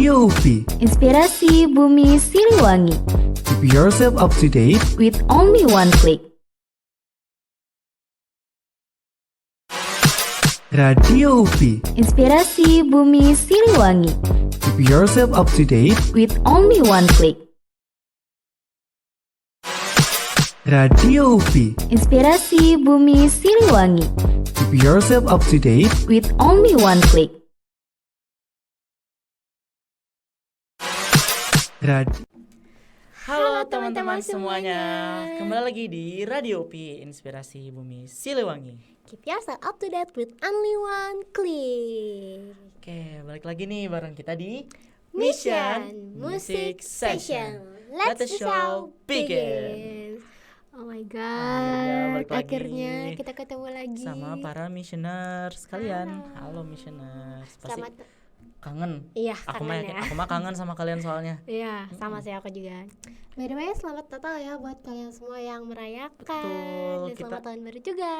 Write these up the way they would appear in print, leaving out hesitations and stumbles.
Radio UPI. Inspirasi Bumi Siliwangi. Keep yourself up to date With only one click. Radio UPI. Inspirasi Bumi Siliwangi. Keep yourself up to date With only one click. Radio UPI. Inspirasi Bumi Siliwangi. Keep yourself up to date With only one click. Radio. Halo teman-teman semuanya, kembali lagi di Radio UPI Inspirasi Bumi Siliwangi. Keep yourself up to date with only one click. Oke, balik lagi nih bareng kita di Mission Music Session. Let the show begin. Oh my god, balik lagi akhirnya kita ketemu lagi sama para missioners kalian. Halo missioners, pasti Selamat. kangen. Iya, Aku kangen ya. mah kangen sama kalian soalnya. Iya, sama sih aku juga. By the way, selamat Natal ya buat kalian semua yang merayakan. Betul, Dan selamat kita- tahun baru juga.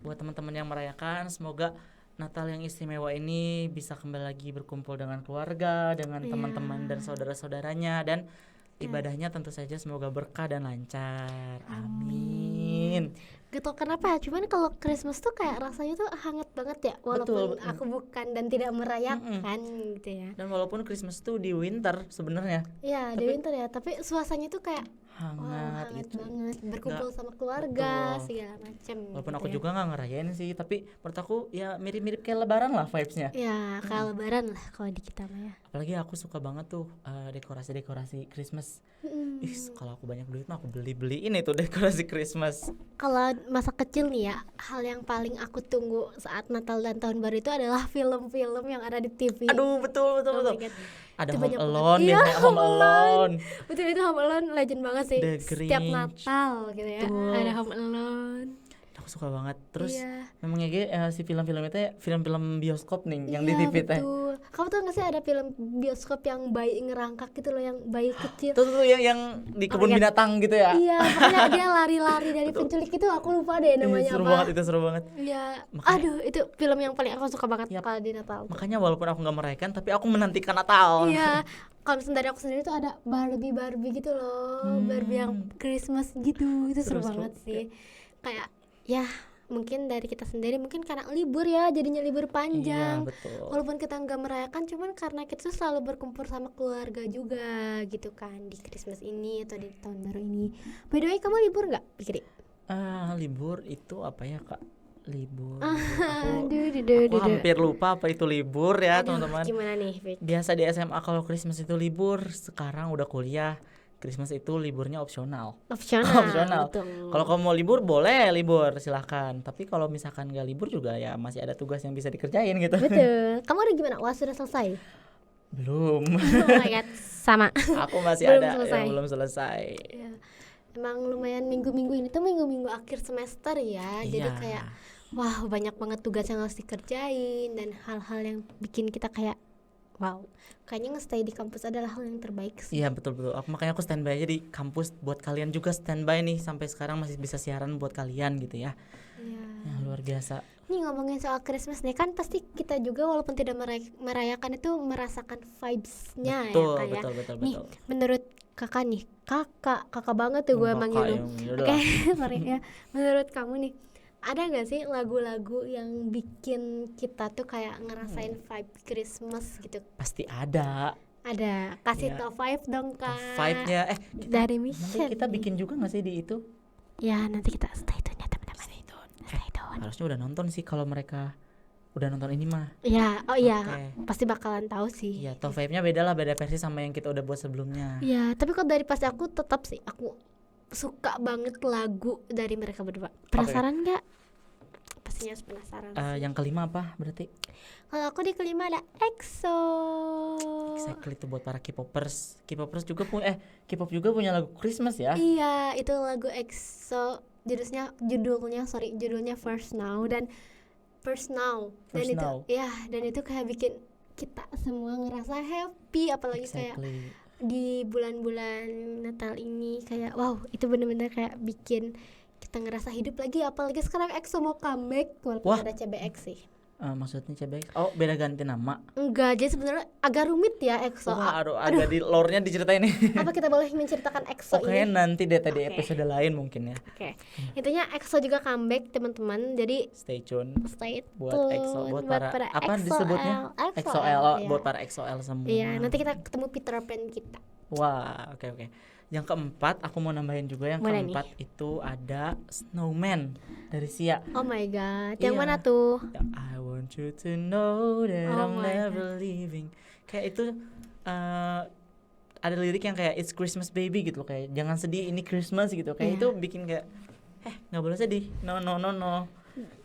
Buat teman-teman yang merayakan, semoga Natal yang istimewa ini bisa kembali lagi berkumpul dengan keluarga, dengan Iya. teman-teman dan saudara-saudaranya, dan ibadahnya tentu saja semoga berkah dan lancar. Amin. Gak tau kenapa ya, cuman kalau Christmas tuh kayak rasanya tuh hangat banget ya. Walaupun Betul. aku bukan dan tidak merayakan gitu ya. Dan walaupun Christmas tuh di winter sebenarnya Iya, di winter ya, tapi suasananya tuh kayak hangat hangat gitu. banget, berkumpul sama keluarga Betul. segala macam. Walaupun aku ya. juga nggak ngerayain sih, tapi menurut aku ya mirip-mirip kayak Lebaran lah vibes-nya. Ya, kayak lebaran lah kalau di kita mah ya. Apalagi aku suka banget tuh dekorasi-dekorasi Christmas. Ih, kalau aku banyak duit mah aku beli-beliin itu dekorasi Christmas. Kalau masa kecil nih ya, hal yang paling aku tunggu saat Natal dan Tahun Baru itu adalah film-film yang ada di TV. Aduh, betul. Oh my God. Ada Itu Home banyak banget. Alone, Iya, biasanya Home Alone. Betul, itu Home Alone legend banget sih. The Setiap Grinch. Natal gitu ya, Betul. ada Home Alone. Aku suka banget. Terus Iya. memang si film-film itu ya, film-film bioskop nih yang di Iya, TV teh. betul. Kamu tau gak sih ada film bioskop yang bayi ngerangkak gitu loh, yang bayi kecil. Tuh yang di kebun iya. binatang gitu ya. Iya, makanya dia lari-lari dari penculik itu, aku lupa deh namanya Seru apa. banget, itu seru banget. Iya. Makanya- Aduh, itu film yang paling aku suka banget Yap. kalau di Natal. Makanya walaupun aku nggak merayakan, tapi aku menantikan Natal. Iya. Kalau misalnya dari aku sendiri tuh ada Barbie gitu loh, Barbie yang Christmas gitu, itu seru Seru-seru. banget sih. Kayak ya mungkin dari kita sendiri mungkin karena libur ya, jadinya libur panjang. Iya, betul. Walaupun kita nggak merayakan, cuman karena kita tuh selalu berkumpul sama keluarga juga gitu kan di Christmas ini atau di tahun baru ini. By the way, kamu libur nggak, Fikri? Libur itu apa ya kak? Libur. Aduh, Aku hampir lupa apa itu libur ya teman-teman. Gimana nih, Fik? Biasa di SMA kalau Christmas itu libur, sekarang udah kuliah. Christmas itu liburnya opsional. Opsional. Betul. Kalau kamu mau libur boleh libur silahkan. Tapi kalau misalkan nggak libur juga ya masih ada tugas yang bisa dikerjain gitu. Betul. Kamu udah gimana? Wah, sudah selesai. Belum. Oh my god, sama. Aku masih Belum ada selesai. yang belum selesai. Ya, emang lumayan minggu-minggu ini tuh minggu-minggu akhir semester ya. Jadi Iya. kayak wah, banyak banget tugas yang harus dikerjain dan hal-hal yang bikin kita kayak wow, kayaknya nge-stay di kampus adalah hal yang terbaik sih. Iya betul. Makanya aku standby aja di kampus buat kalian juga standby nih sampai sekarang masih bisa siaran buat kalian gitu ya. Iya. Ya, luar biasa. Nih ngomongin soal Christmas nih, kan pasti kita juga walaupun tidak merayakan itu merasakan vibes-nya Betul, ya, Kak ya. betul. Nih, menurut kakak nih, kakak banget tuh gue manggil lu. Oke, sorry ya. Menurut kamu nih, ada nggak sih lagu-lagu yang bikin kita tuh kayak ngerasain vibe Christmas gitu? Pasti ada. Ada, kasih Ya. top 5 dong kak. Vibe-nya Dari nanti Mission. kita bikin juga nggak sih di itu? Ya nanti kita stay tune ya teman-teman. Stay tune. Harusnya udah nonton sih kalau mereka udah nonton ini mah. Ya, oh iya, Oke. pasti bakalan tahu sih. Iya, top 5-nya beda lah, beda versi sama yang kita udah buat sebelumnya. Ya, tapi kok dari pasti aku tetap sih aku suka banget lagu dari mereka berdua. Penasaran nggak? Pastinya harus penasaran. Yang kelima apa berarti? Kalau aku di kelima ada EXO. Exactly itu buat para K-popers. K-popers juga punya K-pop juga punya lagu Christmas ya. Iya, itu lagu EXO. Judulnya First Now dan First itu Now. ya, dan itu kayak bikin kita semua ngerasa happy, apalagi kayak Exactly. di bulan-bulan Natal ini kayak wow, itu bener-bener kayak bikin kita ngerasa hidup lagi, apalagi sekarang EXO mau comeback walaupun Wah. ada CBX sih. Maksudnya CBX? Oh, beda ganti nama. Enggak, jadi sebenarnya agak rumit ya EXO. Wah, aduh, agak di lore-nya diceritain nih. Apa kita boleh menceritakan EXO Oke, ini? nanti deh tadi Oke. episode lain mungkin ya. Oke. Intinya EXO juga comeback teman-teman. Jadi Stay tune stay buat tune EXO, buat para apa EXO-L. disebutnya? EXO-L, iya. buat para EXO-L semua. Iya, nanti kita ketemu Peter Pan kita. Wah, oke. Yang keempat, aku mau nambahin juga yang Boleh keempat itu ada Snowman dari Sia. Oh my god, yang Iya. mana tuh? Yang I want you to know that Oh I'm my never leaving. Kayak itu ada lirik yang kayak It's Christmas baby gitu loh, kayak jangan sedih ini Christmas gitu. Kayak Iya. itu bikin kayak nggak boleh sedih. No.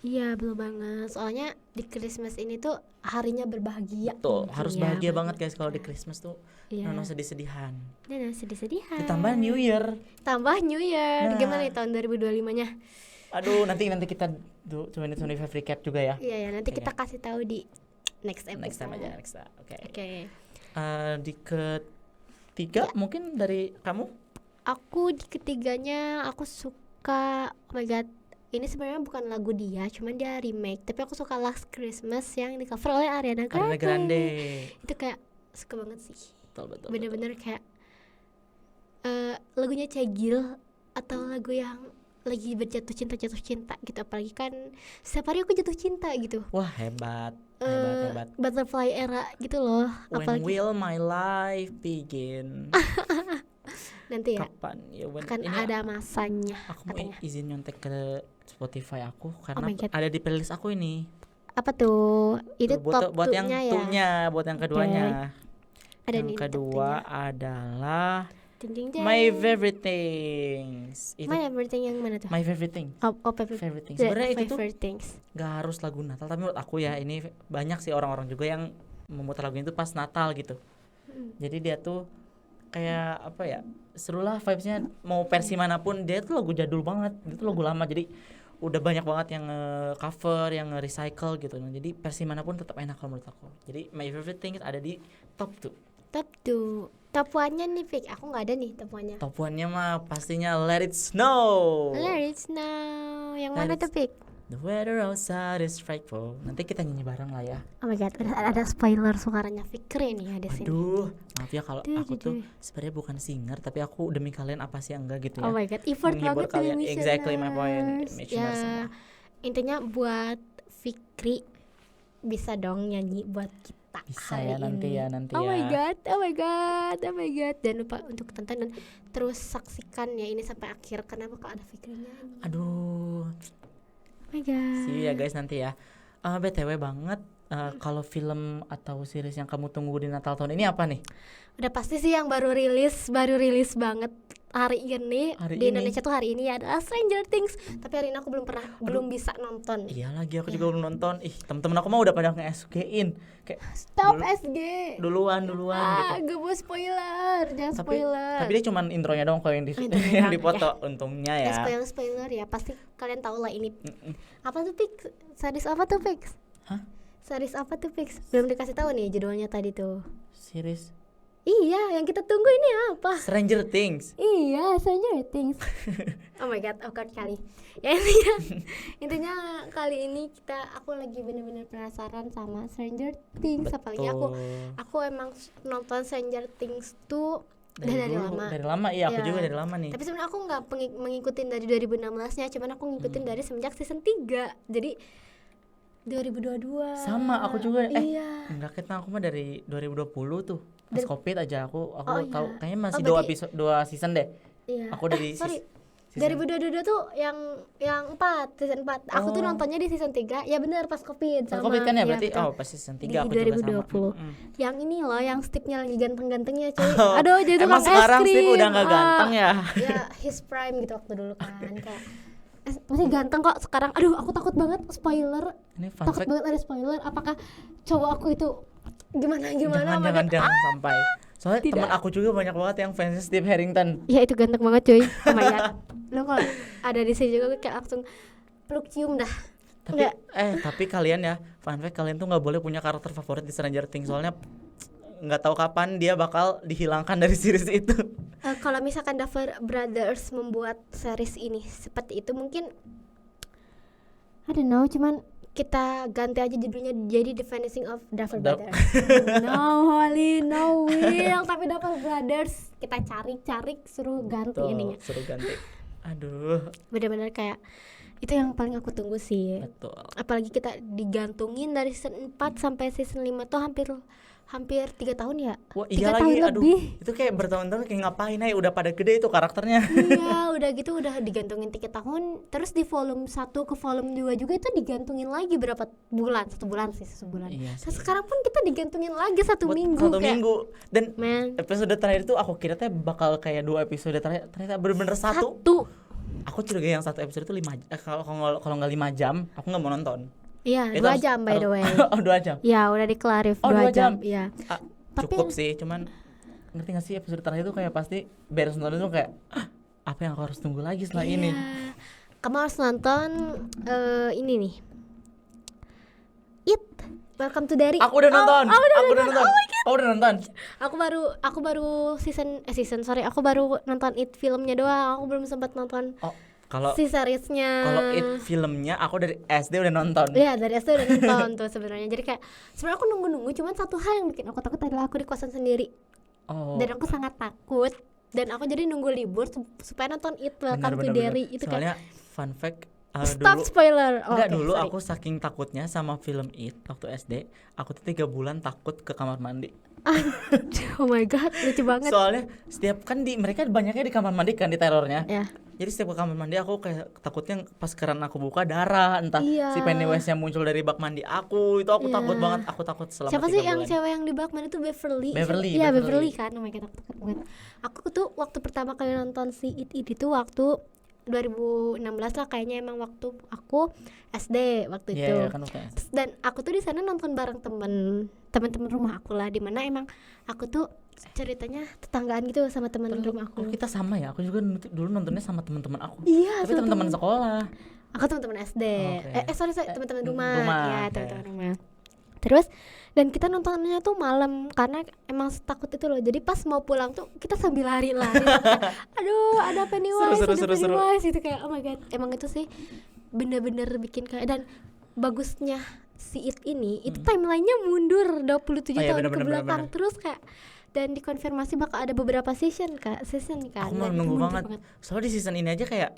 Iya, betul banget. Soalnya di Christmas ini tuh harinya berbahagia. Tuh, mungkin harus ya, bahagia banget guys kalau di Christmas tuh. Iya. No sedih-sedihan. Dan sedih-sedihan. Ditambah New Year. Tambah New Year. Nah. Gimana nih tahun 2025-nya? Aduh, nanti kita 2025 recap juga ya. Iya ya, nanti Oke. kita kasih tahu di next episode. Next time aja, next time. Oke. Oke. Di ketiga mungkin dari kamu? Aku di ketiganya aku suka, oh my god, ini sebenarnya bukan lagu dia, cuman dia remake. Tapi aku suka Last Christmas yang di cover oleh Ariana Ariana Grande. Itu kayak suka banget sih. Betul. Bener-bener kayak lagunya Cegil atau lagu yang lagi jatuh cinta gitu. Apalagi kan setiap hari aku jatuh cinta gitu. Wah, hebat. Butterfly era gitu loh. When Apalagi will my life begin? nanti ya Kapan? Ya, akan ini ada masanya aku mau katanya. izin nyontek ke Spotify aku karena my God. ada di playlist aku ini. Apa tuh? Itu Tuh, buat top buat yang 2-nya ya. tunya, buat yang keduanya. Ada Yang nih top kedua 2-nya. adalah Ding, ding, ding. My Favorite Things. Itu My Everything yang mana tuh? My Favorite Things. Favorite Things. Sebenarnya itu tuh favorite things. gak harus lagu Natal, tapi menurut aku ya ini banyak sih orang-orang juga yang membuat lagu itu pas Natal gitu. Jadi dia tuh kayak apa ya, seru lah vibesnya, mau versi manapun. Dia tuh lagu jadul banget, itu lagu lama, jadi udah banyak banget yang cover, yang recycle gitu. Nah, jadi versi manapun tetap enak kalau menurut aku. Jadi My Favorite Things ada di top 2. Top 2. Top 1-nya nih Fik, aku gak ada nih top 1-nya. Top 1-nya mah pastinya Let It Snow. Let it snow. Yang Let mana it tuh Fik? The weather outside is frightful. Nanti kita nyanyi bareng lah ya. Oh my god, ada spoiler suaranya Fikri nih ada sini. Aduh, maaf ya kalau Duh, aku duh, tuh duh. sebenarnya bukan singer, tapi aku demi kalian apa sih enggak gitu ya. Oh my god, effort Menghibur banget kalian. demi Exactly my point. listeners. Listeners Ya, semua. intinya buat Fikri bisa dong nyanyi buat kita Bisa hari ya nanti ini. ya, nanti Oh ya. my god, oh my god, oh my god. Jangan lupa untuk tonton dan terus saksikan ya ini sampai akhir. Kenapa kok ada Fikri nyanyi? Aduh, Oh my god. see you ya guys nanti ya. BTW banget, kalau film atau series yang kamu tunggu di Natal tahun ini apa nih? Udah pasti sih yang baru rilis banget hari ini Hari di ini. Indonesia tuh hari ini adalah Stranger Things. Tapi hari ini aku belum bisa nonton. Iya lagi, aku juga belum nonton. Temen-temen aku mah udah pada nge-SG-in kayak Stop dulu- SG. duluan gitu. Gak mau spoiler, jangan spoiler. Tapi dia cuman intronya dong kalau yang di Intronya yang doang, dipoto untungnya ya. Spoiler ya, pasti kalian tahu lah ini. Apa tuh Pix? Series apa tuh Pix? Hah? Series apa tuh Pix? Belum dikasih tahu nih judulnya tadi tuh. Series Iya, yang kita tunggu ini apa? Stranger Things. Iya, Stranger Things. Oh my god, awkward kali. Ya intinya kali ini aku lagi bener-bener penasaran sama Stranger Things. Apalagi aku emang nonton Stranger Things tuh dari dulu, lama. Dari lama, iya aku Ya. juga dari lama nih. Tapi sebenarnya aku nggak mengikutin dari 2016-nya, cuman aku ngikutin dari semenjak season 3. Jadi 2022. Sama aku juga. Iya. Enggak, kita aku mah dari 2020 tuh. Pas Dan- Covid aja aku Oh, iya. tahu kayaknya masih Oh, berarti- dua season deh. Iya. Aku dari sorry. season- 2022 tuh yang 4, season 4. Aku tuh Oh. nontonnya di season 3. Ya benar pas Covid Pas sama. Covid kan ya Iya, berarti betul. pas season 3 Di aku juga 2020. sama. Yang ini loh, yang Steve-nya lagi ganteng-gantengnya cuy. Oh, Aduh, jadi emang tukang es sekarang Steve krim. udah nggak ganteng ya? Ya, his prime gitu waktu dulu kan. Kayak masih ganteng kok sekarang. Aduh, aku takut banget spoiler. Ini fun Takut fact. banget ada spoiler. Apakah cowok aku itu gimana sama dia? Jangan sampai. Soalnya Tidak. teman aku juga banyak banget yang fans Steve Harrington. Ya itu ganteng banget cuy. Oh my god. Lo kalau ada di sini juga gue kayak langsung peluk cium dah. Tapi Nggak. tapi kalian ya, fun fact, kalian tuh nggak boleh punya karakter favorit di Stranger Things, soalnya nggak tahu kapan dia bakal dihilangkan dari series itu. Kalau misalkan Duffer Brothers membuat series ini seperti itu mungkin I don't know, cuman kita ganti aja judulnya jadi The Vanishing of Duffer Da- Brothers. No Holly, no Will, tapi Duffer Brothers kita cari suruh ganti Tuh, ininya. suruh ganti. Aduh, Bener-bener kayak itu yang paling aku tunggu sih. betul. Apalagi kita digantungin dari season 4 sampai season 5 tuh hampir 3 tahun ya. Wah, 3 iya tahun lagi, aduh. lebih. Itu kayak bertahun-tahun kayak ngapain aja udah pada gede itu karakternya. Iya, udah gitu udah digantungin 3 tahun. Terus di volume 1 ke volume 2 juga itu digantungin lagi berapa bulan? 1 bulan sih, 1 bulan. Iya Terus sih. sekarang pun kita digantungin lagi 1 Buat minggu satu kayak, minggu. Dan man, episode terakhir itu aku kira teh bakal kayak 2 episode terakhir, ternyata bener-bener satu. Aku curiga yang satu episode itu 5 kalau nggak 5 jam, aku nggak mau nonton. Iya, Itu 2 harus- jam by the way. Oh, 2 jam. Ya, udah diklarif Oh, 2 2 jam. jam. Iya. Ah, Tapi cukup sih, cuman ngerti gak sih episode terakhir itu kayak pasti beres nonton itu kayak "Ah, apa yang aku harus tunggu lagi setelah ini?" Iya. Kamu harus nonton ini nih. It Welcome to Derry. Aku udah nonton. Oh, udah Aku udah nonton. nonton. Oh my God. Aku udah nonton. Aku baru aku baru nonton It filmnya doang. Aku belum sempat nonton Oh, kalau si seriesnya. kalau it filmnya aku dari SD udah nonton. Iya, dari SD udah nonton tuh sebenarnya. Jadi kayak sebenarnya aku nunggu cuman satu hal yang bikin aku takut adalah aku di kosan sendiri. Oh. Dan aku sangat takut dan aku jadi nunggu libur supaya nonton It Welcome to bener. Derry itu Soalnya kayak fun fact stop dulu spoiler. Oh, enggak oke, dulu sorry. aku saking takutnya sama film It waktu SD, aku tuh 3 bulan takut ke kamar mandi. Oh my god, lucu banget. Soalnya setiap kan mereka banyaknya di kamar mandi kan di terornya. Ya. Jadi setiap ke kamar mandi aku kayak takutnya pas keran aku buka darah, entah Iya. si Pennywise yang muncul dari bak mandi aku, itu aku Iya. takut banget, aku takut selama Siapa 3 sih yang bulan. cewek yang di Bakman itu Beverly? Beverly, Iya, Beverly. Beverly kan. Oh my god, aku takut banget. Aku tuh waktu pertama kali nonton si It itu waktu 2016 lah kayaknya, emang waktu aku SD waktu Iya, itu. iya, kan waktu SD. Dan aku tuh di sana nonton bareng teman-teman rumah aku lah, dimana emang aku tuh ceritanya tetanggaan gitu sama teman rumah aku. Oh, kita sama ya. Aku juga dulu nontonnya sama teman-teman aku. Iya, Tapi teman-teman sekolah. aku teman-teman SD. Oke. Sorry, teman-teman rumah. Rumah, Ya, oke. teman-teman rumah. Terus dan kita nontonnya tuh malam karena emang takut itu loh. Jadi pas mau pulang tuh kita sambil lari-lari. Aduh, ada Pennywise, Seru. Pennywise itu kayak oh my god. Emang itu sih bener-bener bikin kayak, dan bagusnya si It ini itu timelinenya mundur 27 Oh iya, tahun ke bener-bener, belakang bener-bener. terus kayak, dan dikonfirmasi bakal ada beberapa season kan. Aku mau Dan itu nunggu mundur banget. Soalnya di season ini aja kayak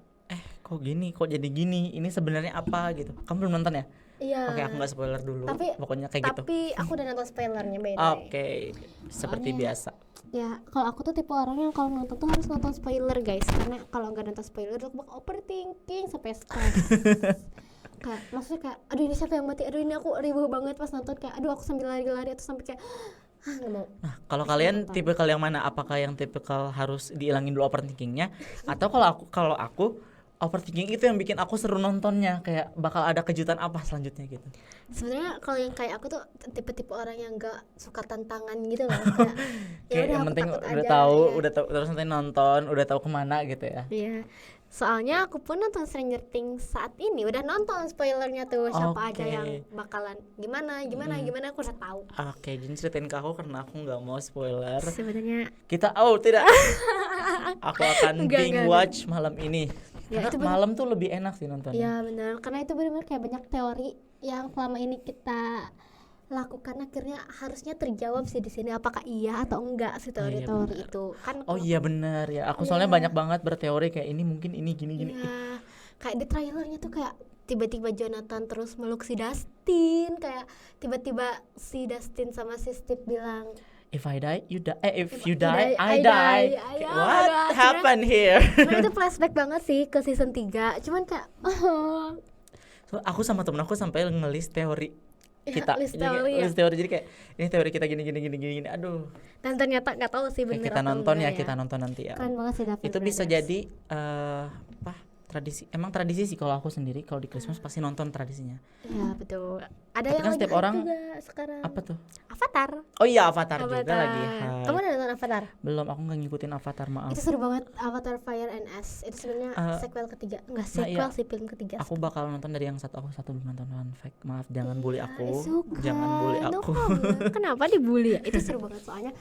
kok gini, kok jadi gini, ini sebenarnya apa gitu. Kamu belum nonton ya? Iya. Oke, aku nggak spoiler dulu. Pokoknya kayak gitu. Tapi aku udah nonton spoilernya by the way. Oke, seperti Soalnya- biasa. Ya, kalau aku tuh tipe orang yang kalau nonton tuh harus nonton spoiler guys, karena kalau nggak nonton spoiler tuh aku bakal overthinking sampai stres. Kayak maksudnya kayak, aduh ini siapa yang mati, aduh ini aku ribu banget pas nonton, kayak aduh aku sambil lari-lari atau sampai kayak nggak mau. Nah, kalau kalian tipikal yang mana? Apakah yang tipikal harus dihilangin dulu overthinkingnya? Atau kalau aku overthinking itu yang bikin aku seru nontonnya, kayak bakal ada kejutan apa selanjutnya gitu. Sebenarnya kalau yang kayak aku tuh tipe-tipe orang yang nggak suka tantangan gitu loh. Kayak Kayak udah yang aku penting takut udah aja, tahu, ya. udah tahu terus nanti nonton, udah tahu kemana gitu ya. Iya. Soalnya aku pun nonton Stranger Things saat ini udah nonton spoilernya tuh, siapa aja Oke. yang bakalan gimana aku udah tahu. Oke, jadi ceritain ke aku karena aku nggak mau spoiler. Sebenarnya Kita tidak. Aku akan Enggak, binge enggak. watch malam ini. Ya, Karena itu bener. malam tuh lebih enak sih nontonnya. ya benar, karena itu benar-benar kayak banyak teori yang selama ini kita lakukan akhirnya harusnya terjawab sih di sini, apakah iya atau enggak sih teori-teori benar. itu kan. Oh iya benar ya. Aku soalnya Iya. banyak banget berteori kayak ini mungkin ini gini. Iya, kayak di trailernya tuh kayak tiba-tiba Jonathan terus meluk si Dustin, kayak tiba-tiba si Dustin sama si Steve bilang If I die, you die. If you die, die, I I die. die. Kayak, Oh my what God, happened here? sebenarnya itu flashback banget sih ke season 3, cuman kayak So, aku sama temen aku sampai ngelis teori Ya, kita. list Jadi kayak teori ya. list teori, jadi kayak ini teori kita gini. Aduh. dan ternyata nggak tahu sih Kayak bener kita atau nonton enggak ya, kita nonton nanti ya. keren banget sih Duffer Itu bisa Brothers. jadi apa? Tradisi. Emang tradisi sih kalau aku sendiri kalau di Christmas pasti nonton tradisinya. Ya betul. Ada Tapi yang kan lagi setiap hype orang juga sekarang. Apa tuh? Avatar. Oh iya, Avatar juga lagi. Kamu udah nonton Avatar? Belum, aku nggak ngikutin Avatar, maaf. Itu seru banget, Avatar Fire and Ash. Itu sebenarnya sequel ketiga. Enggak, sequel iya. sih, film ketiga. Aku bakal nonton dari yang satu, aku satu belum nonton. Fun fact, maaf, jangan bully aku. Suka. Jangan bully No aku. problem. Kenapa dibully ya? Itu seru banget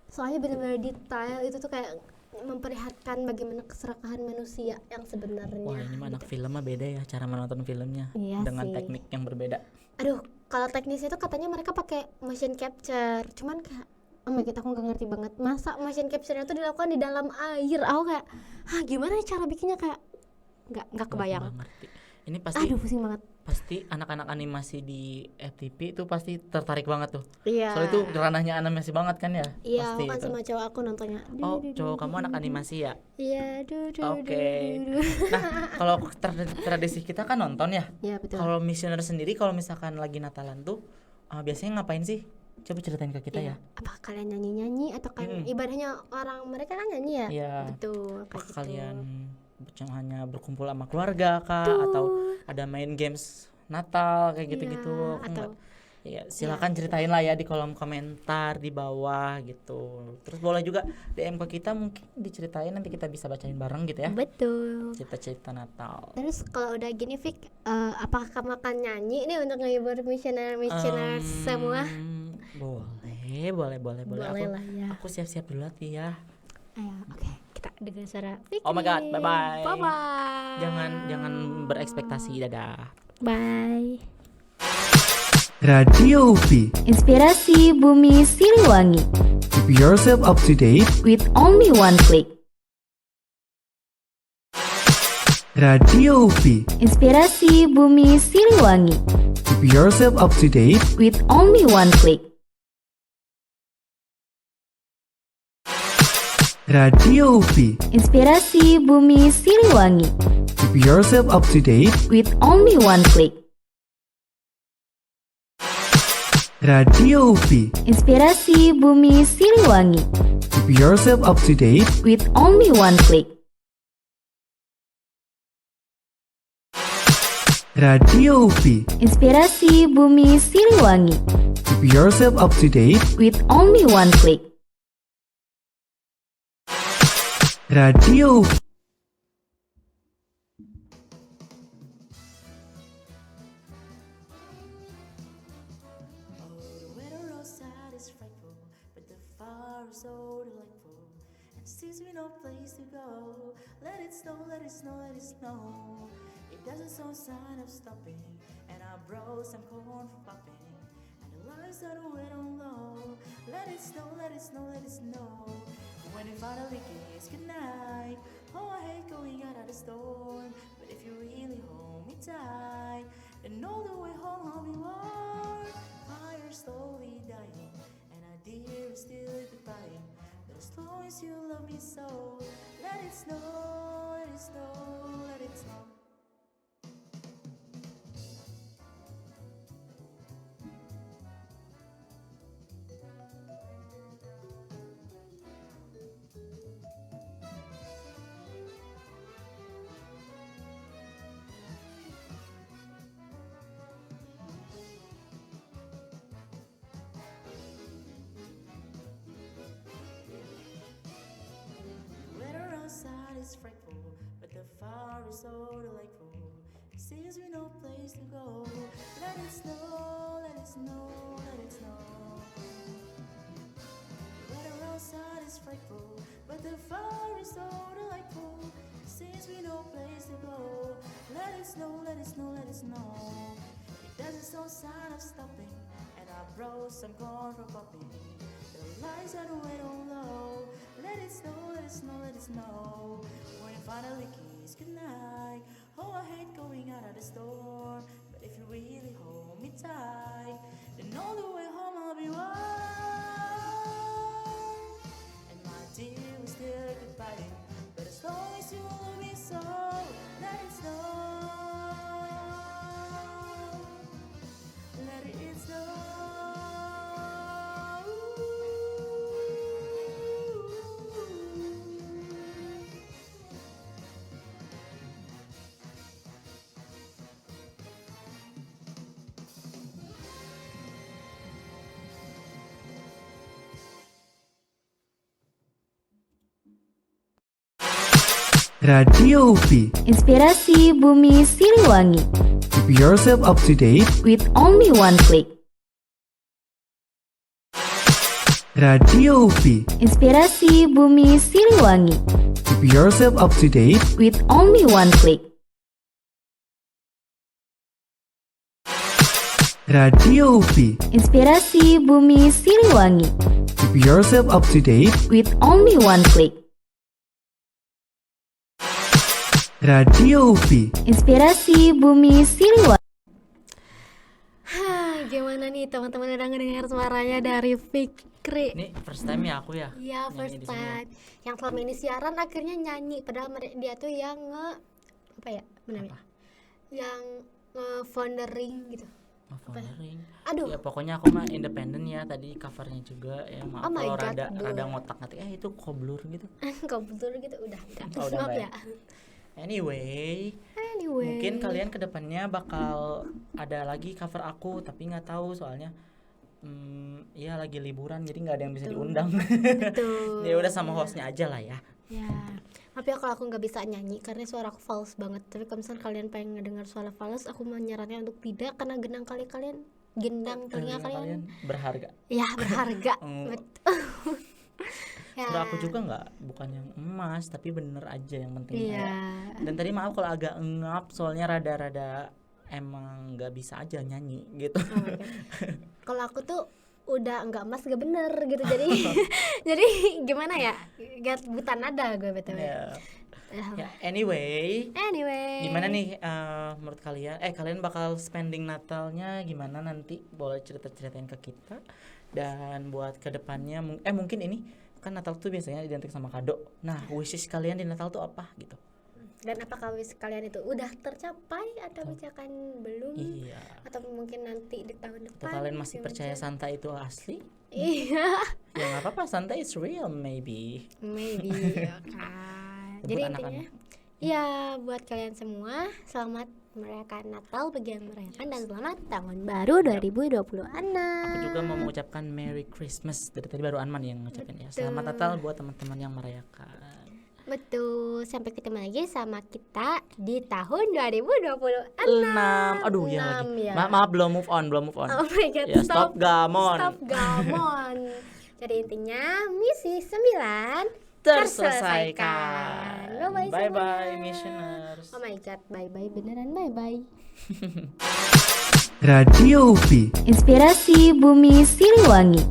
soalnya benar-benar detail itu tuh kayak memperlihatkan bagaimana keserakahan manusia yang sebenarnya. Wah, ini mah anak film mah beda ya cara menonton filmnya. Iya dengan sih. teknik yang berbeda. Aduh, kalau teknisnya itu katanya mereka pakai motion capture, cuman kayak oh my god, aku nggak ngerti banget. Masa motion capture-nya tuh dilakukan di dalam air? Aku kayak, gimana ya cara bikinnya, kayak nggak kebayang. Nggak ngerti. Ini pasti Aduh, pusing banget. pasti anak-anak animasi di FTV itu pasti tertarik banget tuh. Iya. Soalnya itu ranahnya animasi banget kan ya. Iya, Pasti kan itu. sama cowok aku nontonnya. Oh, cowok kamu anak animasi ya? Iya, Oke. Nah, kalau tradisi kita kan nonton ya. Iya, betul. Kalau missioner sendiri kalau misalkan lagi Natalan tuh biasanya ngapain sih? Coba ceritain ke kita Iya. ya. Apa kalian nyanyi-nyanyi atau kan ibadahnya orang mereka kan nyanyi ya? Iya. Betul, Apakah kayak gitu. kalian hanya berkumpul sama keluarga kah atau ada main games Natal kayak gitu-gitu? Iya, Aku atau nggak- Ya, silakan ceritain lah ya di kolom komentar di bawah gitu. Terus boleh juga DM ke kita, mungkin diceritain nanti kita bisa bacain bareng gitu ya. Betul. Cerita-cerita Natal. Terus kalau udah gini Fik, apakah kamu akan nyanyi nih untuk ngehibur missioner semua? Boleh. Boleh Aku, lah ya. aku siap-siap dulu hati ya. Ayo, oke, kita dengar suara Fikri. Oh my God, bye-bye. Bye-bye. Jangan berekspektasi, dadah. Bye. Radio UPI. Inspirasi Bumi Siliwangi. Keep yourself up to date. With only one click. Radio UPI. Inspirasi Bumi Siliwangi. Keep yourself up to date. With only one click. Radio UPI. Inspirasi Bumi Siliwangi. Keep yourself up to date. With only one click. Radio UPI. Inspirasi Bumi Siliwangi. Keep yourself up to date. With only one click. Radio UPI. Inspirasi Bumi Siliwangi. Keep yourself up to date. With only one click. Radio UPI. The weather outside is frightful, but the fire is so delightful. And since we no place to go, let it snow, let it snow, let it snow. It doesn't show sign of stopping, and I brought some corn for popping. And the lights are wet on low. Let it snow, let it snow, let it snow. When it finally gets good night, oh I hate going out of the storm. But if you really hold me tight, then all the way home I'll be warm. Fire slowly dying, and our dear is still goodbye. But as long as you love me so, let it snow, let it snow, let it snow. Weather outside is frightful, but the fire is so delightful. Since we no place to go, let it snow, let it snow, let it snow. Weather outside is frightful, but the fire is so delightful. Since we no place to go, let it snow, let it snow, let it snow. It doesn't show sign of stopping, and I brought some corn for popping. The lights are way down low. Let it snow, let it snow, let it snow. When it finally kiss goodnight, oh I hate going out of the storm. But if you really hold me tight, then all the way home I'll be warm. And my dear, we still goodbye. But as long as you love me so, let it snow. Let it snow. Radio UPI. Inspirasi Bumi Siliwangi. Keep yourself up to date. With only one click. Radio UPI. Inspirasi Bumi Siliwangi. Keep yourself up to date With only one click. Radio UPI. Inspirasi Bumi Siliwangi. Keep yourself up to date With only one click. Radio UPI. Inspirasi Bumi Siliwangi. Gimana nih teman-teman udah ngedengar suaranya dari Fikri? Ini first time ya aku ya. Iya, nyanyi first di sini ya. time. Yang selama ini siaran akhirnya nyanyi, padahal dia tuh yang apa ya? Namanya? Apa? Yang foundering gitu. Foundering. Aduh. Ya pokoknya aku mah independen ya, tadi covernya juga ya, maaf Oh my kalau God, rada ngotak-ngatik itu kok blur gitu. Kok betul gitu udah. Oh, udah Maaf enggak ya. Anyway, mungkin kalian kedepannya bakal ada lagi cover aku, tapi nggak tahu soalnya ya lagi liburan jadi nggak ada yang bisa diundang. Betul. Ya udah sama hostnya aja lah ya. Ya, tapi kalau aku nggak bisa nyanyi karena suara aku false banget. Tapi kalau misalnya kalian pengen ngedengar suara false, aku menyarankan untuk tidak, karena gendang telinga kalian Berharga. ya berharga. Oh. Betul. Ya. Suara aku juga nggak, bukan yang emas tapi bener aja yang penting. Iya. Dan tadi maaf kalau agak ngap soalnya rada-rada emang nggak bisa aja nyanyi gitu. Oh my God. Kalau aku tuh udah nggak emas gak bener gitu, jadi jadi gimana ya, gak buta nada gue btw. Ya, anyway, gimana Anyway, nih menurut kalian? Kalian bakal spending Natalnya gimana nanti? Boleh cerita-ceritain ke kita. Dan buat kedepannya, mungkin ini kan Natal tuh biasanya identik sama kado. Nah, wishes kalian di Natal tuh apa gitu? dan apakah wish kalian itu udah tercapai atau misalkan belum, Iya. atau mungkin nanti di tahun depan? Atau kalian masih gimana? percaya Santa itu asli? Iya, Ya nggak apa-apa, Santa is real maybe. maybe ya kan. Untuk Jadi anak-anak. intinya ya buat kalian semua selamat merayakan Natal bagi yang merayakan, dan selamat tahun baru 2020 Aku juga mau mengucapkan Merry Christmas. Dari tadi baru Anman yang ngucapin ya. Selamat Natal buat teman-teman yang merayakan. Betul, sampai ketemu lagi sama kita di tahun 2026. 6. Aduh ya Enam, lagi. ya. Maaf belum move on. Oh my God, Ya, stop gamon. Stop gamon. Jadi intinya misi 9 Terselesaikan. Bye-bye Bye-bye semuanya. missioners. Oh my God, bye-bye beneran, bye-bye. Radio UPI. Inspirasi Bumi Siliwangi.